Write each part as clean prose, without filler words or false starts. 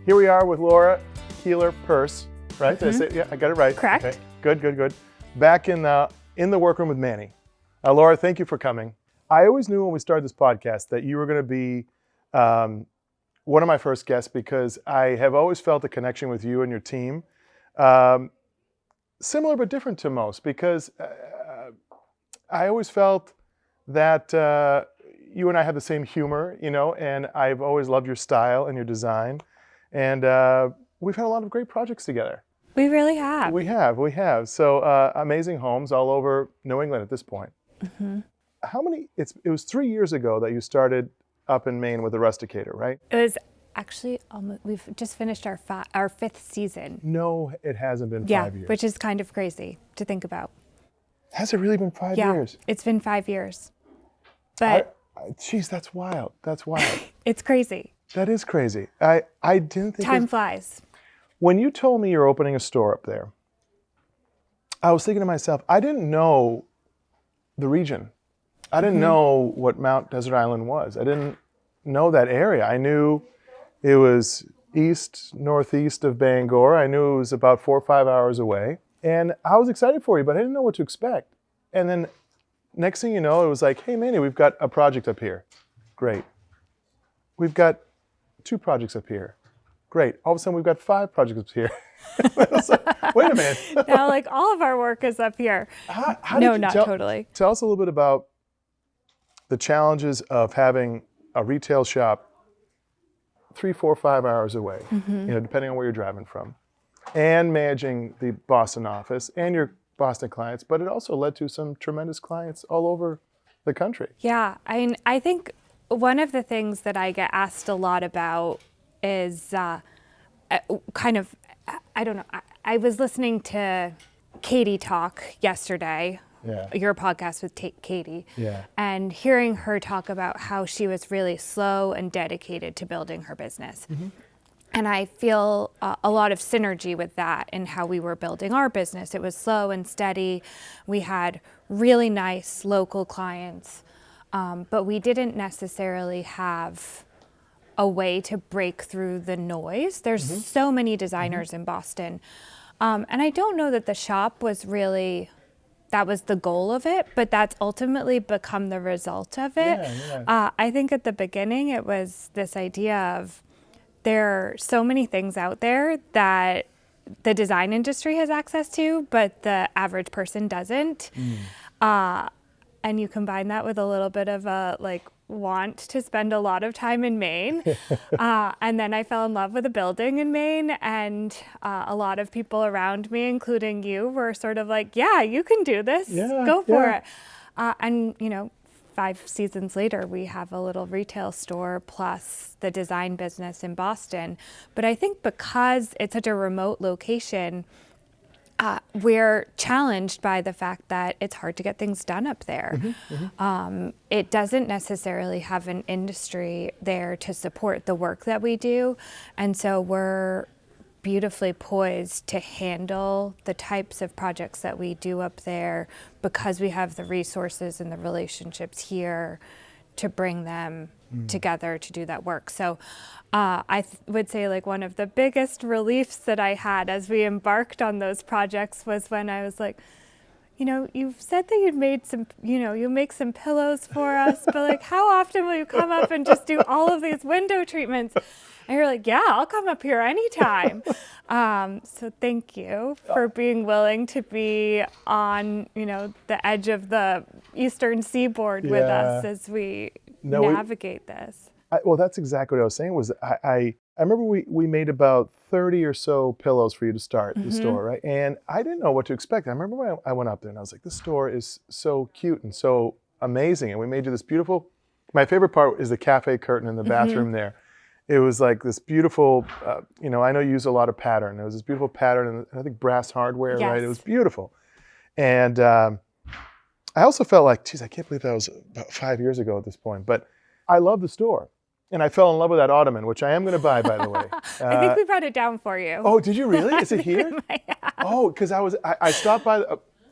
Here we are with Laura Keeler Pierce, right? Did I say, yeah, I got it right. Correct. Okay. Good. Back in the workroom with Manny. Laura, thank you for coming. I always knew when we started this podcast that you were going to be one of my first guests because I have always felt a connection with you and your team. Similar but different to most because I always felt that you and I have the same humor, and I've always loved your style and your design. And we've had a lot of great projects together. We really have. We have. So amazing homes all over New England at this point. Mm-hmm. It was 3 years ago that you started up in Maine with the Rusticator, right? It was actually we've just finished our fifth season. No, it hasn't been 5 years. Which is kind of crazy to think about. Has it really been 5 years? Yeah, it's been 5 years. But geez, that's wild. it's crazy. That is crazy. I didn't think time flies. When you told me you're opening a store up there, I was thinking to myself, I didn't know the region. I didn't know what Mount Desert Island was. I didn't know that area. I knew it was northeast of Bangor. I knew it was about 4 or 5 hours away. And I was excited for you, but I didn't know what to expect. And then next thing you know, it was like, hey, Manny, we've got a project up here. Great. We've got 2 projects up here. Great. All of a sudden, we've got 5 projects up here. I was like, wait a minute. Now, like, all of our work is up here. Not totally. Tell us a little bit about the challenges of having a retail shop 3, 4, 5 hours away, depending on where you're driving from, and managing the Boston office and your Boston clients, but it also led to some tremendous clients all over the country. Yeah, I think one of the things that I get asked a lot about is I don't know. I was listening to Katie talk yesterday, your podcast with Katie, and hearing her talk about how she was really slow and dedicated to building her business. Mm-hmm. And I feel a lot of synergy with that in how we were building our business. It was slow and steady. We had really nice local clients, but we didn't necessarily have a way to break through the noise. There's so many designers in Boston. And I don't know that the shop was really, that was the goal of it, but that's ultimately become the result of it. I think at the beginning it was this idea of there are so many things out there that the design industry has access to, but the average person doesn't. And you combine that with a little bit of a want to spend a lot of time in Maine. And then I fell in love with a building in Maine, and a lot of people around me, including you, were sort of like, yeah, you can do this, go for it. And 5 seasons later, we have a little retail store plus the design business in Boston. But I think because it's such a remote location, we're challenged by the fact that it's hard to get things done up there. It doesn't necessarily have an industry there to support the work that we do. And so we're beautifully poised to handle the types of projects that we do up there because we have the resources and the relationships here to bring them together to do that work. So I would say one of the biggest reliefs that I had as we embarked on those projects was when I was like, you've said that you'd made some, you'll make some pillows for us, but how often will you come up and just do all of these window treatments? And you're like, yeah, I'll come up here anytime. So thank you for being willing to be on, the edge of the eastern seaboard with us as we navigate this. Well, that's exactly what I was saying. Was I remember we made about 30 or so pillows for you to start the store, right? And I didn't know what to expect. I remember when I went up there and I was like, this store is so cute and so amazing. And we made you this beautiful, my favorite part is the cafe curtain in the bathroom there. It was like this beautiful, I know you use a lot of pattern. It was this beautiful pattern, and I think brass hardware, right? It was beautiful. And I also felt like, geez, I can't believe that was about 5 years ago at this point. But I love the store. And I fell in love with that ottoman, which I am going to buy, by the way. I think we brought it down for you. Oh, did you really? Is it here? Oh, because I stopped by.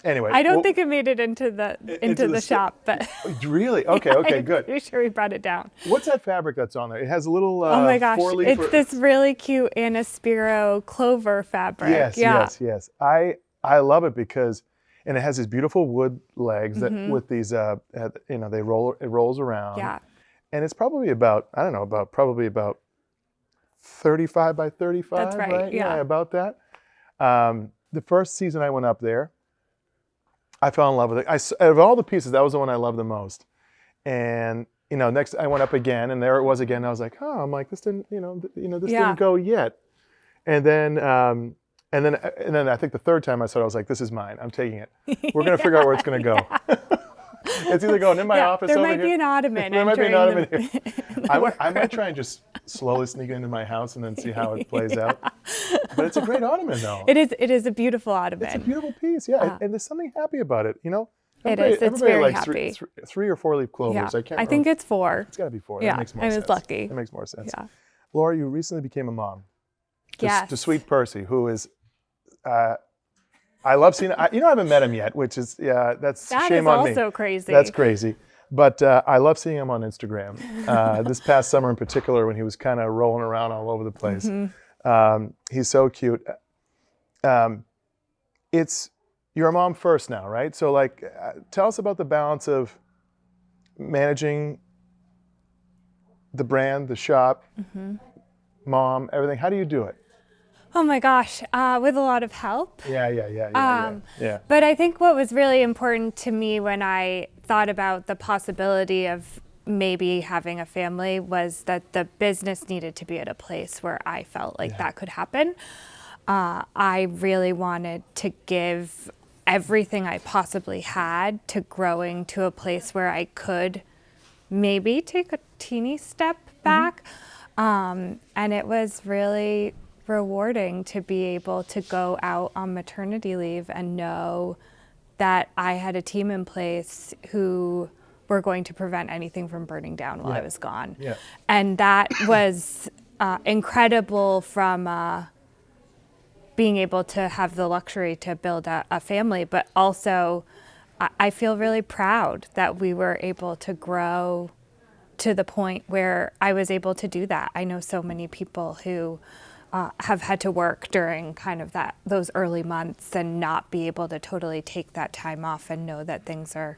Anyway. I don't think it made it into the shop, but really? Okay, good. I'm pretty sure we brought it down. What's that fabric that's on there? It has a little oh my gosh, four-leaf. it's this really cute Anaspiro clover fabric. Yes. I love it because, and it has these beautiful wood legs that with these, it rolls around. Yeah. And it's probably about 35 by 35. That's right. Yeah, about that. The first season I went up there, I fell in love with it. Out of all the pieces, that was the one I loved the most. And next I went up again, and there it was again. I was like, oh, I'm like, this didn't, this didn't go yet. And then I think the third time I saw it, I was like, this is mine. I'm taking it. We're gonna figure out where it's gonna go. It's either going in my office over here. There might be an ottoman. There might be an ottoman here. I might try and just slowly sneak into my house and then see how it plays out. But it's a great ottoman, though. It is a beautiful ottoman. It's a beautiful piece, yeah. And there's something happy about it, It is. It's very likes happy. Three or four leaf clovers. Yeah. I think it's 4. It's got to be 4. Yeah, That makes more I sense. was lucky. That makes more sense. Yeah. Laura, you recently became a mom. Yes. To sweet Percy, who is... I love seeing. I haven't met him yet, which is that's shame on me. That is also crazy. That's crazy, but I love seeing him on Instagram. This past summer in particular, when he was kind of rolling around all over the place, he's so cute. You're a mom first now, right? So tell us about the balance of managing the brand, the shop, mom, everything. How do you do it? Oh my gosh, with a lot of help. Yeah. But I think what was really important to me when I thought about the possibility of maybe having a family was that the business needed to be at a place where I felt like that could happen. I really wanted to give everything I possibly had to growing to a place where I could maybe take a teeny step back. And it was really rewarding to be able to go out on maternity leave and know that I had a team in place who were going to prevent anything from burning down while I was gone. Yeah. And that was incredible from being able to have the luxury to build a family, but also I feel really proud that we were able to grow to the point where I was able to do that. I know so many people who have had to work during kind of those early months and not be able to totally take that time off and know that things are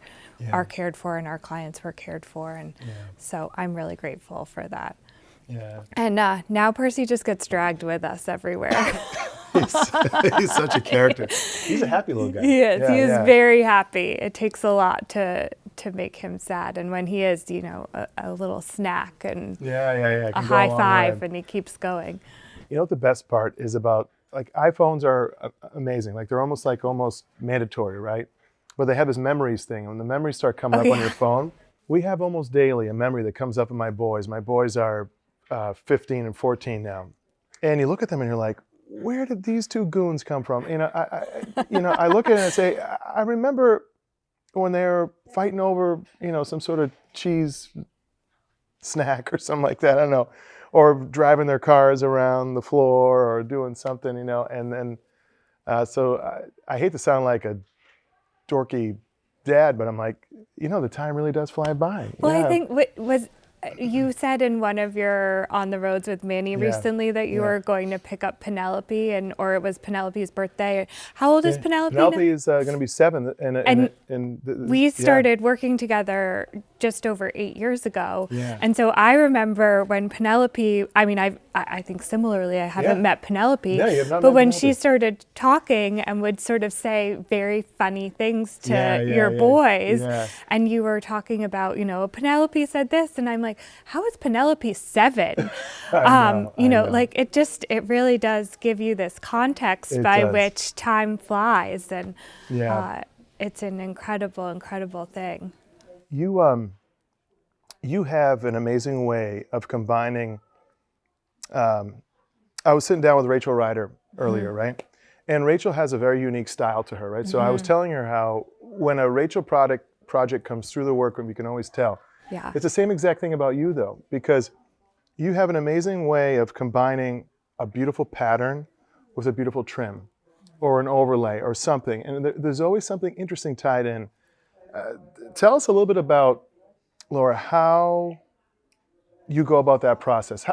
cared for and our clients were cared for. And so I'm really grateful for that. Yeah. And now Percy just gets dragged with us everywhere. He's such a character. He's a happy little guy. He is. He is very happy. It takes a lot to make him sad. And when he is, a little snack and a high five and he keeps going. You know what the best part is about, iPhones are amazing. They're almost mandatory, right? But they have this memories thing. When the memories start coming up on your phone, we have almost daily a memory that comes up in my boys. My boys are 15 and 14 now. And you look at them and you're like, where did these two goons come from? I look at it and I say, I remember when they were fighting over, some sort of cheese snack or something like that. I don't know. Or driving their cars around the floor or doing something, and then, so I hate to sound like a dorky dad, but I'm like, the time really does fly by. Well, I think you said in one of your On the Roads with Manny recently that you were going to pick up Penelope, or it was Penelope's birthday. How old is Penelope? Penelope is going to be 7. And we started working together just over 8 years ago. Yeah. And so I remember when Penelope, I think similarly, I haven't met Penelope, no, you have not but met when Penelope. she started talking and would sort of say very funny things to your boys, and you were talking about, Penelope said this, and I'm like, how is Penelope 7? I know. It really does give you this context by which time flies, and it's an incredible, incredible thing. You have an amazing way of combining. I was sitting down with Rachel Ryder earlier, right? And Rachel has a very unique style to her, right? So I was telling her how when a Rachel project comes through the workroom, you can always tell. Yeah. It's the same exact thing about you, though, because you have an amazing way of combining a beautiful pattern with a beautiful trim. or an overlay or something. And there's always something interesting tied in. Tell us a little bit about, Laura, how you go about that process.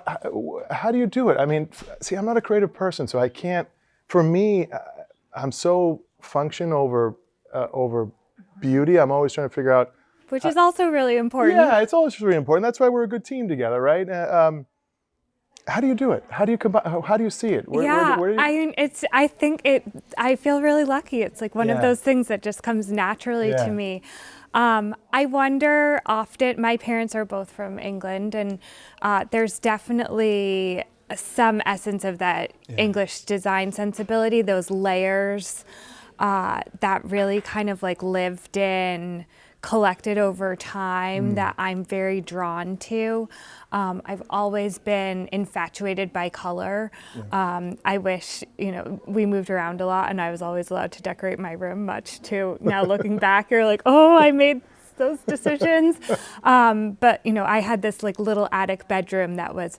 How do you do it? I mean, see, I'm not a creative person, so I can't, for me, I'm so function over beauty. I'm always trying to figure out. Which is also really important. Yeah, it's always really important. That's why we're a good team together, right? How do you do it? How do you combine? How do you see it? Where do you... I feel really lucky. It's like one of those things that just comes naturally to me. I wonder often, my parents are both from England, and there's definitely some essence of that English design sensibility, those layers that really kind of like lived in, collected over time, that I'm very drawn to. I've always been infatuated by color. I wish, we moved around a lot and I was always allowed to decorate my room, much to now looking back, you're like, oh, I made those decisions. But, I had this like little attic bedroom that was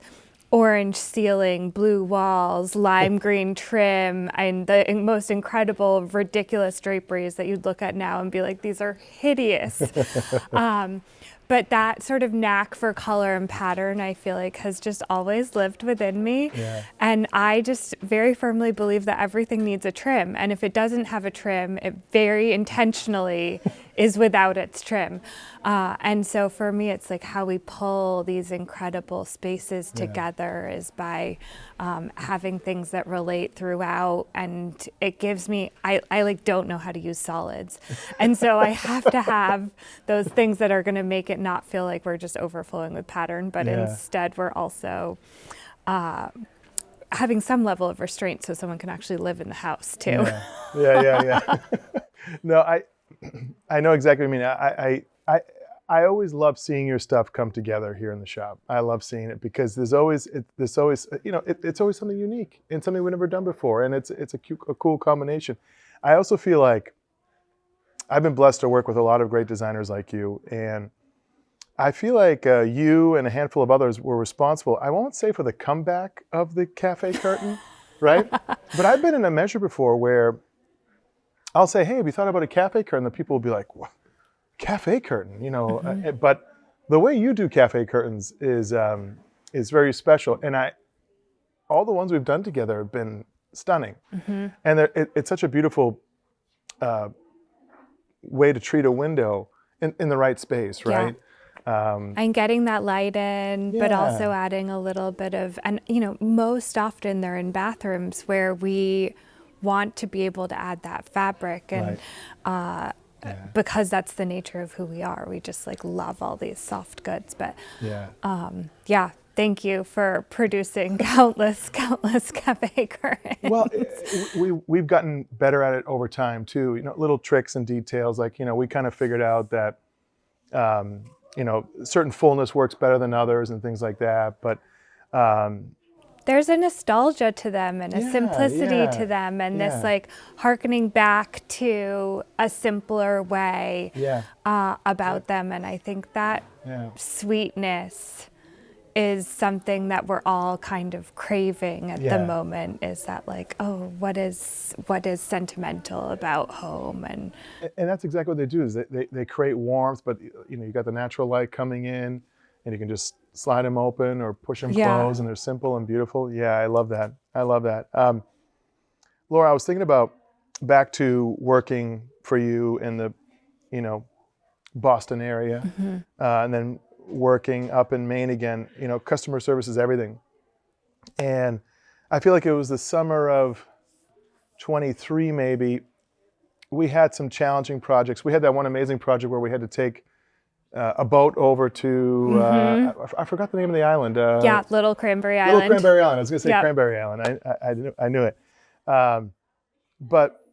orange ceiling, blue walls, lime green trim, and the most incredible, ridiculous draperies that you'd look at now and be like, these are hideous. But that sort of knack for color and pattern, I feel like, has just always lived within me. Yeah. And I just very firmly believe that everything needs a trim. And if it doesn't have a trim, it very intentionally is without its trim. And so for me, it's like how we pull these incredible spaces together is by having things that relate throughout. And it gives me, I like don't know how to use solids. And so I have to have those things that are going to make it not feel like we're just overflowing with pattern, but instead we're also having some level of restraint so someone can actually live in the house too. Yeah. No, I know exactly what you mean. I always love seeing your stuff come together here in the shop. I love seeing it because it's always something unique and something we've never done before, and it's a cool combination. I also feel like I've been blessed to work with a lot of great designers like you, and I feel like you and a handful of others were responsible, I won't say for the comeback of the cafe curtain, right? But I've been in a measure before where I'll say, hey, have you thought about a cafe curtain? The people will be like, what? Cafe curtain, but the way you do cafe curtains is very special. And all the ones we've done together have been stunning. And it's such a beautiful way to treat a window in the right space, right? And getting that light in, but also adding a little bit of, and most often they're in bathrooms where we want to be able to add that fabric and because that's the nature of who we are. We just like love all these soft goods, but thank you for producing countless cafe curtains. Well, we've gotten better at it over time too. Little tricks and details, like we kind of figured out that certain fullness works better than others and things like that. But there's a nostalgia to them and a simplicity to them, and this like hearkening back to a simpler way about them. And I think that sweetness is something that we're all kind of craving at the moment, is that like, oh, what is sentimental about home? And that's exactly what they do, is they create warmth, but you got the natural light coming in and you can just slide them open or push them closed, and they're simple and beautiful. Yeah, I love that. Laura, I was thinking about back to working for you in the, Boston area, and then working up in Maine again. Customer service is everything. And I feel like it was the summer of 23 maybe, we had some challenging projects. We had that one amazing project where we had to take a boat over to, I forgot the name of the island. Little Cranberry Island. Little Cranberry Island. I was going to say Cranberry Island. I knew it. But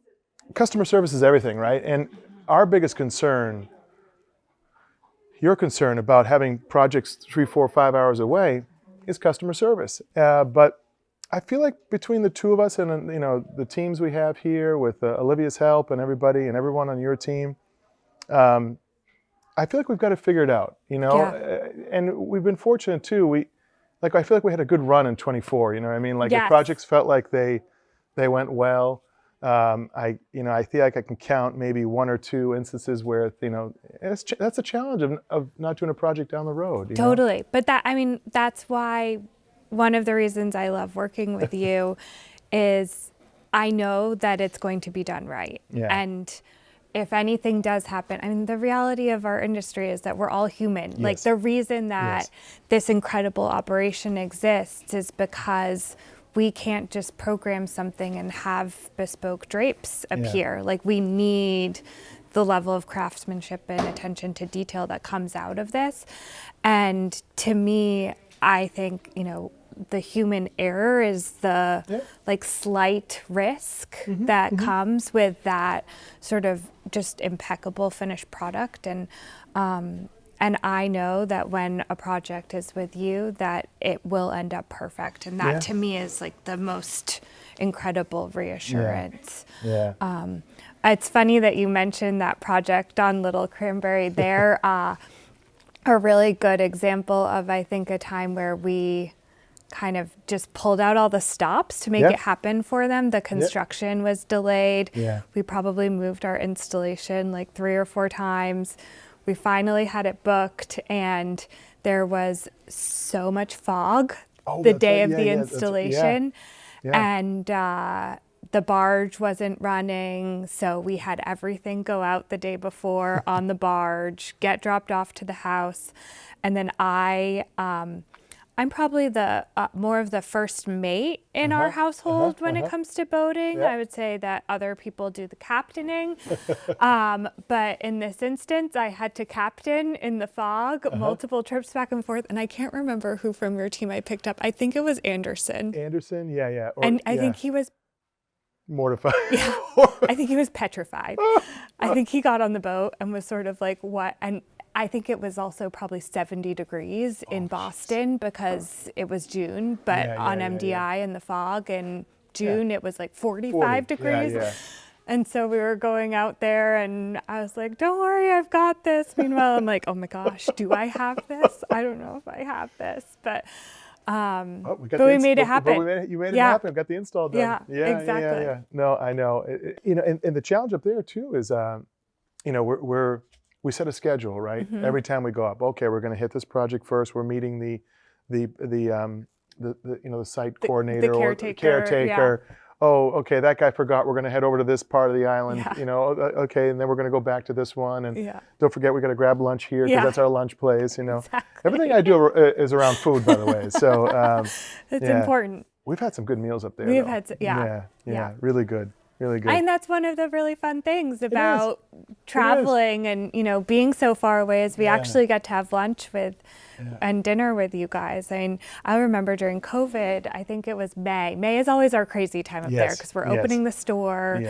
customer service is everything, right? And our biggest concern, your concern about having projects 3, 4, 5 hours away, is customer service. But I feel like between the two of us and the teams we have here with Olivia's help and everybody and everyone on your team, I feel like we've got to figure it out, and we've been fortunate too. I feel like we had a good run in 24, The projects felt like they went well. I feel like I can count maybe one or two instances where, that's a challenge of not doing a project down the road. Totally. But that's why one of the reasons I love working with you is I know that it's going to be done right. Yeah. And if anything does happen, the reality of our industry is that we're all human. Yes. Like the reason that this incredible operation exists is because we can't just program something and have bespoke drapes appear. Like we need the level of craftsmanship and attention to detail that comes out of this. And to me, I think, the human error is the slight risk that comes with that sort of just impeccable finished product. And I know that when a project is with you, that it will end up perfect. And that to me is like the most incredible reassurance. It's funny that you mentioned that project on Little Cranberry there. A really good example of, I think, a time where we kind of just pulled out all the stops to make it happen for them. The construction was delayed. We probably moved our installation like 3 or 4 times. We finally had it booked, and there was so much fog the day of the installation. And the barge wasn't running, so we had everything go out the day before on the barge, get dropped off to the house. And then I'm probably the more of the first mate in our household when it comes to boating. I would say that other people do the captaining. But in this instance, I had to captain in the fog, multiple trips back and forth. And I can't remember who from your team I picked up. I think it was Anderson. Anderson, yeah. And I think he was mortified. I think he was petrified. I think he got on the boat and was sort of like, what? And I think it was also probably 70 degrees in Boston because it was June, but on MDI in the fog in June, it was like 45 degrees. And so we were going out there and I was like, don't worry, I've got this. Meanwhile, I'm like, oh my gosh, do I have this? I don't know if I have this, but we made it happen. You made it happen. Got the install done. Yeah, exactly. Yeah. No, I know. And the challenge up there too is, we set a schedule, right? Every time we go up, okay, we're going to hit this project first. We're meeting the site coordinator or caretaker. Oh, okay, that guy forgot. We're going to head over to this part of the island. Okay, and then we're going to go back to this one. And don't forget, we got to grab lunch here because that's our lunch place. Exactly. Everything I do is around food, by the way. So it's important. We've had some good meals up there. We've had, really good. Really good. And that's one of the really fun things about traveling and, being so far away is we actually get to have lunch with and dinner with you guys. I remember during COVID, I think it was May. May is always our crazy time up there because we're opening the store,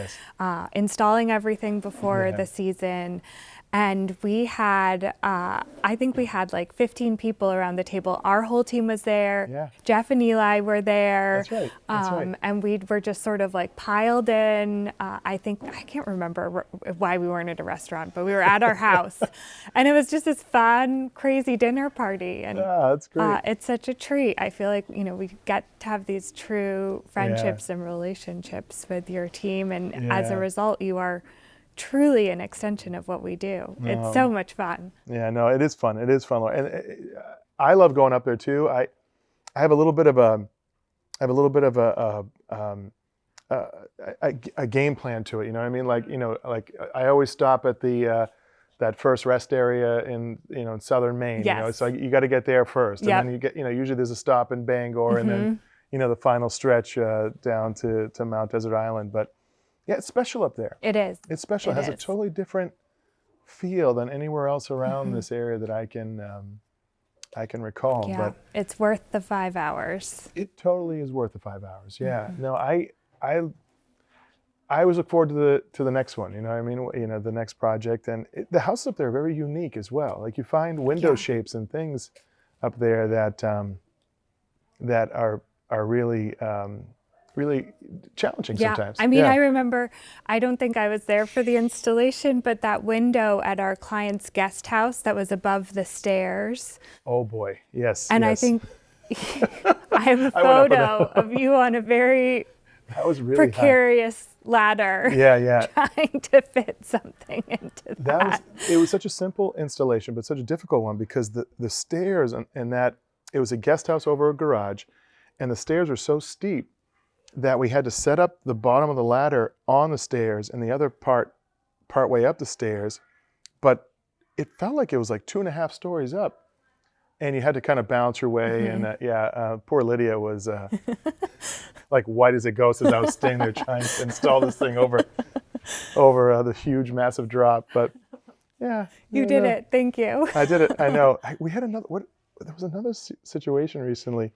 installing everything before the season. And we had, I think we had like 15 people around the table. Our whole team was there. Jeff and Eli were there. That's right. And we were just sort of like piled in. I can't remember why we weren't at a restaurant, but we were at our house. And it was just this fun, crazy dinner party. And that's great. It's such a treat. I feel like, we get to have these true friendships and relationships with your team. And as a result, you are truly an extension of what we do. It's so much fun. Yeah, no, it is fun. It is fun, and I love going up there too. I have a little bit of a game plan to it. You know what I mean? Like I always stop at the that first rest area in southern Maine. So you got to get there first, and then you get usually there's a stop in Bangor, and then the final stretch down to Mount Desert Island, but. Yeah, it's special up there. It is. It's special. It has a totally different feel than anywhere else around this area that I can recall. Yeah, but it's worth the 5 hours. It totally is worth the 5 hours. Yeah. No, I always look forward to the next one. You know what I mean? The next project, and the houses up there are very unique as well. Like you find window shapes and things up there that are really. Really challenging sometimes. I remember, I don't think I was there for the installation, but that window at our client's guest house that was above the stairs. Oh boy, yes. And I think I have a photo of you on a very That was really precarious ladder. Yeah. Trying to fit something into that. It was such a simple installation, but such a difficult one because the stairs and that, it was a guest house over a garage, and the stairs were so steep that we had to set up the bottom of the ladder on the stairs and the other part way up the stairs, but it felt like it was like 2.5 stories up, and you had to kind of bounce your way. And poor Lydia was like white as a ghost as I was standing there trying to install this thing over the huge, massive drop. But yeah, you did it. Thank you. I did it. I know. We had there was another situation recently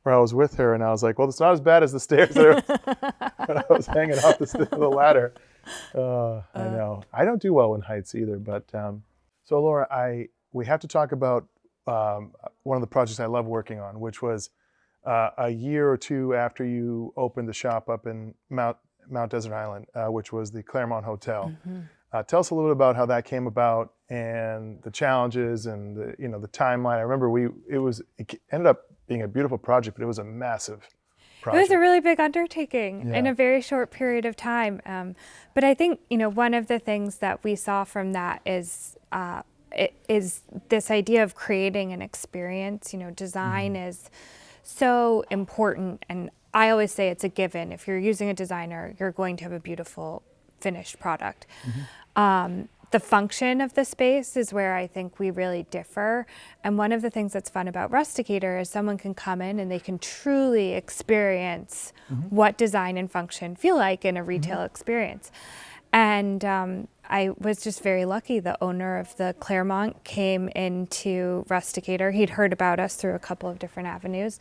where I was with her, and I was like, well, it's not as bad as the stairs there. But I was hanging off the ladder. I know. I don't do well in heights either. But so Laura, we have to talk about one of the projects I love working on, which was a year or two after you opened the shop up in Mount Desert Island, which was the Claremont Hotel. Tell us a little bit about how that came about and the challenges and the timeline. I remember it ended up being a beautiful project, but it was a massive project. It was a really big undertaking in a very short period of time. But I think, one of the things that we saw from that is this idea of creating an experience. Design is so important, and I always say it's a given. If you're using a designer, you're going to have a beautiful finished product. The function of the space is where I think we really differ. And one of the things that's fun about Rusticator is someone can come in and they can truly experience what design and function feel like in a retail experience. And I was just very lucky. The owner of the Claremont came into Rusticator. He'd heard about us through a couple of different avenues,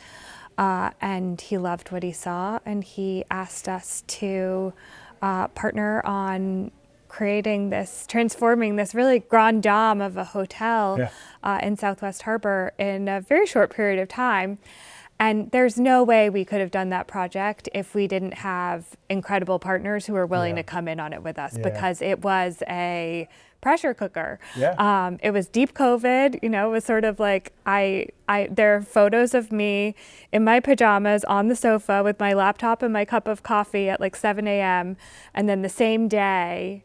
and he loved what he saw, and he asked us to partner on transforming this really grand dame of a hotel in Southwest Harbor in a very short period of time. And there's no way we could have done that project if we didn't have incredible partners who were willing to come in on it with us, because it was a pressure cooker. It was deep COVID, it was sort of like, there are photos of me in my pajamas on the sofa with my laptop and my cup of coffee at like 7 a.m. And then the same day,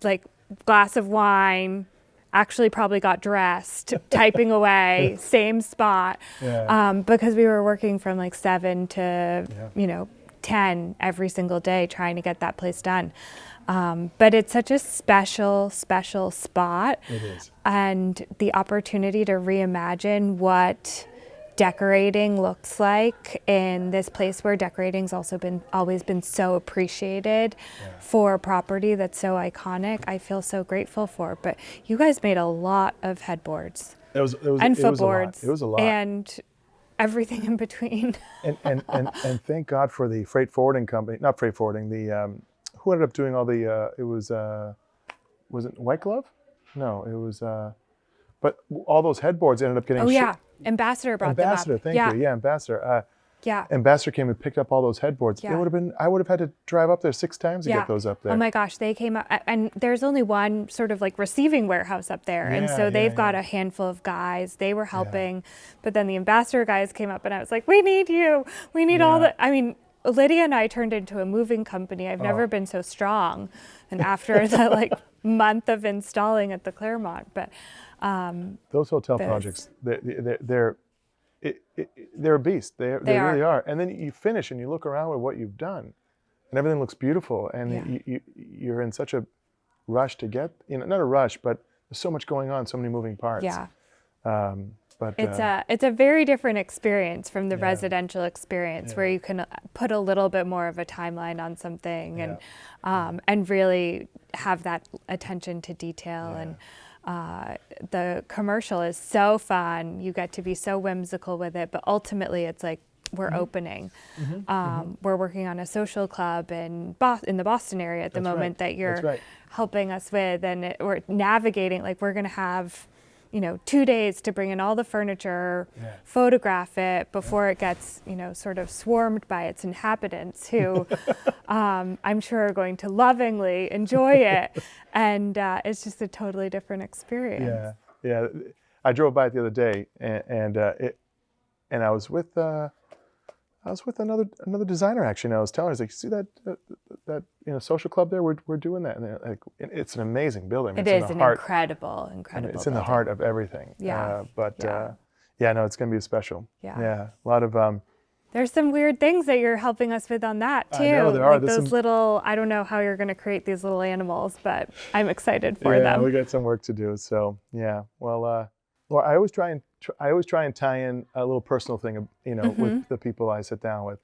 like glass of wine, actually probably got dressed, typing away, same spot, because we were working from like 7 to 10 every single day trying to get that place done. But it's such a special spot. It is. And the opportunity to reimagine what decorating looks like in this place where decorating's also always been so appreciated for a property that's so iconic, I feel so grateful for. But you guys made a lot of headboards and footboards. It was a lot. And everything in between. and thank God for the freight forwarding company, not freight forwarding, who ended up doing all the, was it White Glove? No, it was, but all those headboards ended up getting Ambassador brought them up. Ambassador, thank you. Yeah, Ambassador. Ambassador came and picked up all those headboards. It I would have had to drive up there 6 times to get those up there. Oh my gosh, they came up, and there's only one sort of like receiving warehouse up there. And so they've got a handful of guys. They were helping, but then the Ambassador guys came up and I was like, we need you. We need all the, Lydia and I turned into a moving company. I've never been so strong. And after the month of installing at the Claremont, but those hotel projects, they're a beast. They really are. And then you finish and you look around at what you've done, and everything looks beautiful. And you're in such a rush to get, not a rush, but there's so much going on, so many moving parts. But it's a very different experience from the residential experience where you can put a little bit more of a timeline on something and really have that attention to detail. And the commercial is so fun. You get to be so whimsical with it, but ultimately it's like we're opening. We're working on a social club in the Boston area at the moment that you're helping us with, and we're navigating, we're going to have 2 days to bring in all the furniture, photograph it before it gets, sort of swarmed by its inhabitants who I'm sure are going to lovingly enjoy it. And it's just a totally different experience. Yeah. I drove by it the other day and I was with, I was with another designer actually, and I was telling her, I was like, see that social club there? We're doing that, and they're like, it's an amazing building. It is an incredible It's building. in the heart of everything. Yeah. No, it's going to be special. Yeah. A lot of. There's some weird things that you're helping us with on that too. I know there are. Like those little, I don't know how you're going to create these little animals, but I'm excited for them. Yeah, we got some work to do. So yeah, well, Laura, I always try and tie in a little personal thing, with the people I sit down with.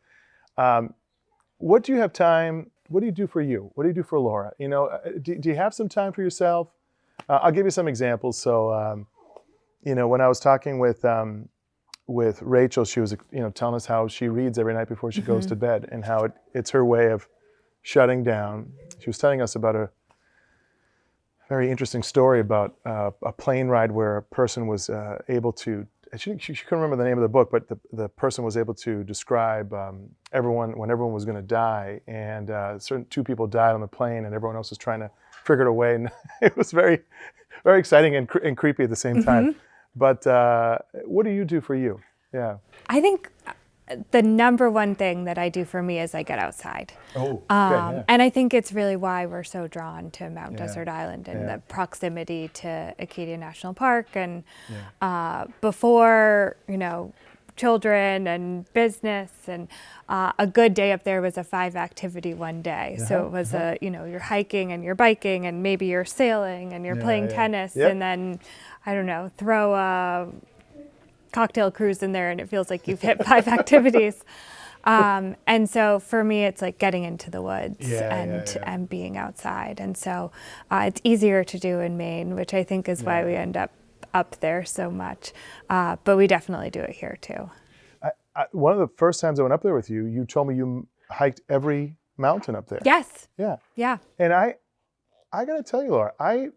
What do you have time? What do you do for you? What do you do for Laura? Do you have some time for yourself? I'll give you some examples. So, when I was talking with Rachel, she was, telling us how she reads every night before she goes to bed, and how it's her way of shutting down. She was telling us about a very interesting story about a plane ride where a person was able to. She couldn't remember the name of the book, but the person was able to describe when everyone was going to die, and certain two people died on the plane, and everyone else was trying to figure it away, and it was very, very exciting and creepy at the same time. But what do you do for you? Yeah. I think the number one thing that I do for me is I get outside. Oh, okay, And I think it's really why we're so drawn to Mount Desert Island and the proximity to Acadia National Park. And before, children and business, and a good day up there was a 5-activity one day. So it was you're hiking and you're biking and maybe you're sailing and you're playing tennis, and then, I don't know, throw a cocktail cruise in there and it feels like you've hit 5 activities. And so for me, it's like getting into the woods and being outside. And so it's easier to do in Maine, which I think is why we end up there so much. But we definitely do it here too. One of the first times I went up there with you, you told me you hiked every mountain up there. Yes. Yeah. Yeah. And I got to tell you, Laura, I'd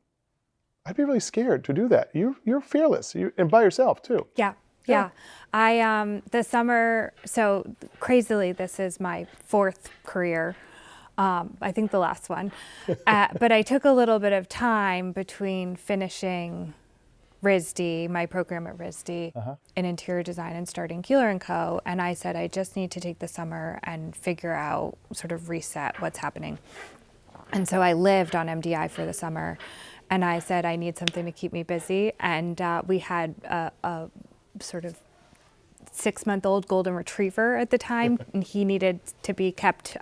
be really scared to do that. You're fearless, and by yourself too. Yeah. I the summer, so crazily, this is my 4th career. I think the last one. But I took a little bit of time between finishing RISD, my program at RISD, in interior design, and starting Keeler & Co. And I said, I just need to take the summer and figure out, sort of reset what's happening. And so I lived on MDI for the summer. And I said, I need something to keep me busy. And we had a sort of 6-month-old golden retriever at the time, and he needed to be kept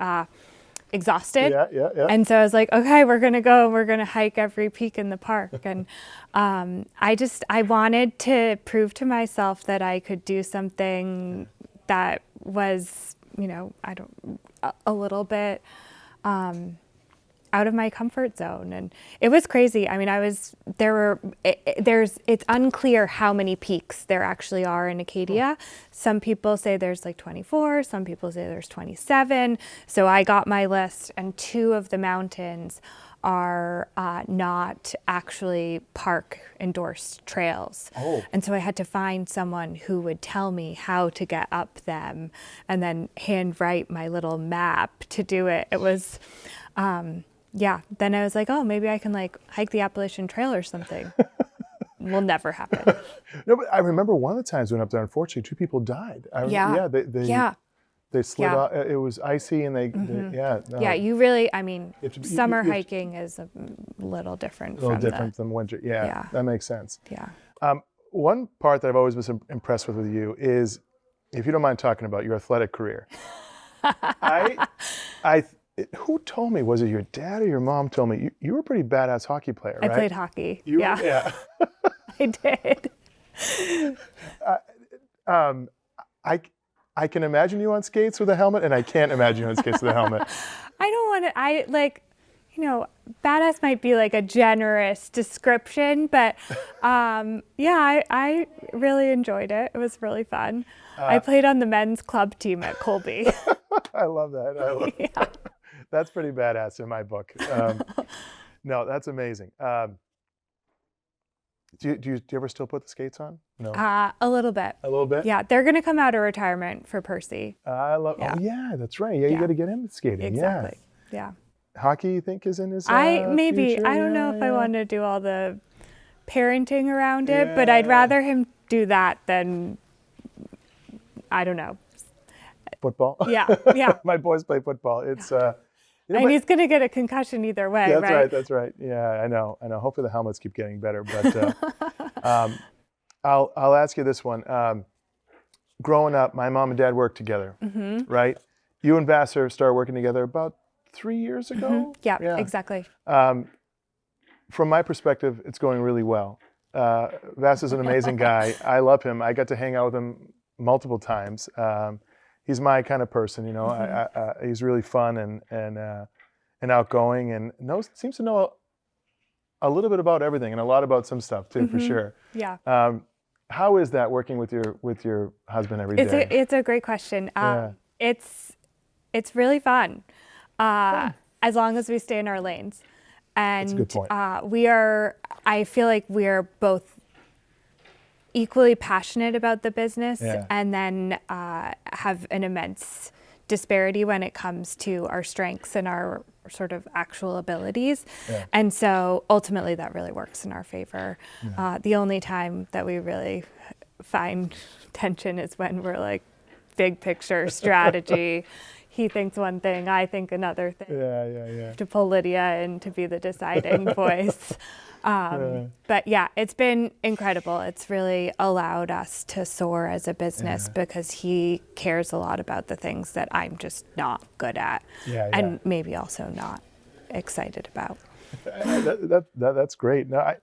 exhausted. Yeah. And so I was like, okay, we're gonna go and we're gonna hike every peak in the park. And I wanted to prove to myself that I could do something that was, a little bit out of my comfort zone. And it was crazy. I mean, it's unclear how many peaks there actually are in Acadia. Some people say there's like 24, some people say there's 27. So I got my list, and 2 of the mountains are not actually park endorsed trails. And so I had to find someone who would tell me how to get up them, and then handwrite my little map to do it. It was, then I was like, oh, maybe I can like hike the Appalachian Trail or something. Will never happen. No, but I remember one of the times we went up there, unfortunately, 2 people died. They slid off. It was icy, and you really, summer hiking is a little different. Than winter. Yeah, that makes sense. Yeah. One part that I've always been impressed with you is, if you don't mind talking about your athletic career. Who told me, was it your dad or your mom told me, you were a pretty badass hockey player, right? I played hockey. Yeah. I did. I can imagine you on skates with a helmet, and I can't imagine you on skates with a helmet. I don't want to, badass might be like a generous description, but I really enjoyed it. It was really fun. I played on the men's club team at Colby. I love that. That's pretty badass in my book. No, that's amazing. Do you ever still put the skates on? No. A little bit. A little bit? Yeah, they're going to come out of retirement for Percy. I love. Yeah. Oh yeah, that's right. Yeah, you got to get him skating. Exactly. Yeah. Hockey, you think, is in his maybe. future? I don't know if I want to do all the parenting around it, but I'd rather him do that than, I don't know, football. Yeah. My boys play football. It's and he's going to get a concussion either way, right? That's right. Yeah, I know. Hopefully the helmets keep getting better. But I'll ask you this one. Growing up, my mom and dad worked together, right? You and Vassar started working together about 3 years ago? Yeah, exactly. From my perspective, it's going really well. Vassar's an amazing guy. I love him. I got to hang out with him multiple times. He's my kind of person, you know. He's really fun and outgoing, and seems to know a little bit about everything and a lot about some stuff too, for sure. Yeah. How is that working with your husband every day? It's a great question. It's really fun, as long as we stay in our lanes. And that's a good point. I feel like we're both equally passionate about the business, and then have an immense disparity when it comes to our strengths and our sort of actual abilities. And so ultimately that really works in our favor. The only time that we really find tension is when we're like big picture strategy. He thinks one thing, I think another thing. To pull Lydia in to be the deciding voice. But yeah, it's been incredible. It's really allowed us to soar as a business because he cares a lot about the things that I'm just not good at, and maybe also not excited about. That's great. No,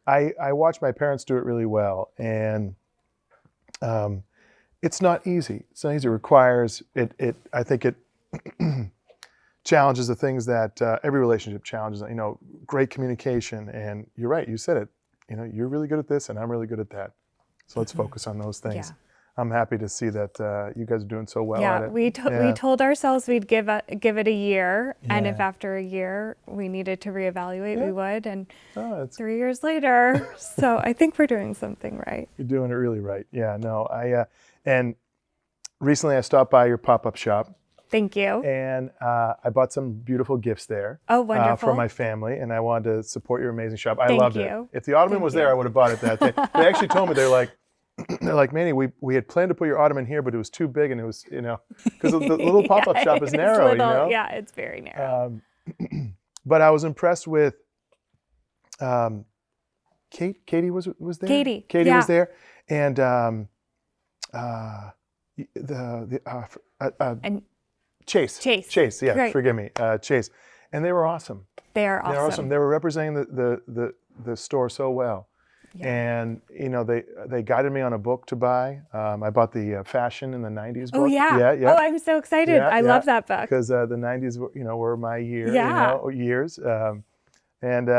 I watch my parents do it really well, and it's not easy. It's not easy. It requires it. I think it challenges the things that every relationship challenges. You know, great communication. And you're right. You said it. You know, you're really good at this, and I'm really good at that. So let's focus on those things. Yeah. I'm happy to see that you guys are doing so well at it. We told ourselves we'd give it a year, and if after a year we needed to reevaluate, we would. And 3 years later, so I think we're doing something right. You're doing it really right. Yeah. No, and recently I stopped by your pop-up shop. Thank you. And I bought some beautiful gifts there. Oh, wonderful. For my family, and I wanted to support your amazing shop. I Thank loved you. it. If the ottoman was there, I would have bought it that day. They actually told me, they're like, Manny, we had planned to put your ottoman here, but it was too big, and it was, you know, because the little pop-up shop is narrow, you know? Yeah, it's very narrow. But I was impressed with Katie was there? Katie was there. And and Chase, yeah, right. Forgive me, Chase. And they were awesome. They are awesome. They were representing the store so well. Yeah. And, you know, they guided me on a book to buy. I bought the Fashion in the 90s book. Oh, yeah. Oh, I'm so excited. I love that book. Because the 90s, were my year, years. And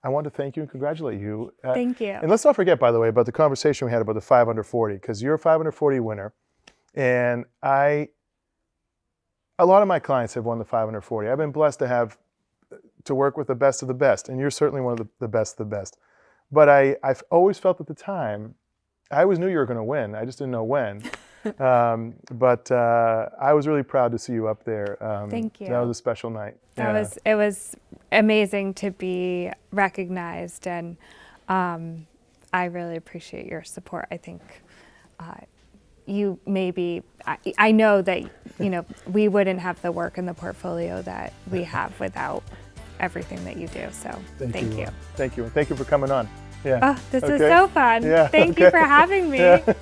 I want to thank you and congratulate you. Thank you. And let's not forget, by the way, about the conversation we had about the 5 under 40, because you're a 5 under 40 winner. And a lot of my clients have won the 5 under 40. I've been blessed to work with the best of the best, and you're certainly one of the best of the best. But I've always felt at the time, I always knew you were going to win. I just didn't know when. But I was really proud to see you up there. Thank you. That was a special night. It was amazing to be recognized, and I really appreciate your support. I think you maybe, I know that, we wouldn't have the work in the portfolio that we have without everything that you do. So thank you. Thank you. And thank you for coming on. Yeah. Oh, this was so fun. Yeah. Thank you for having me. Yeah.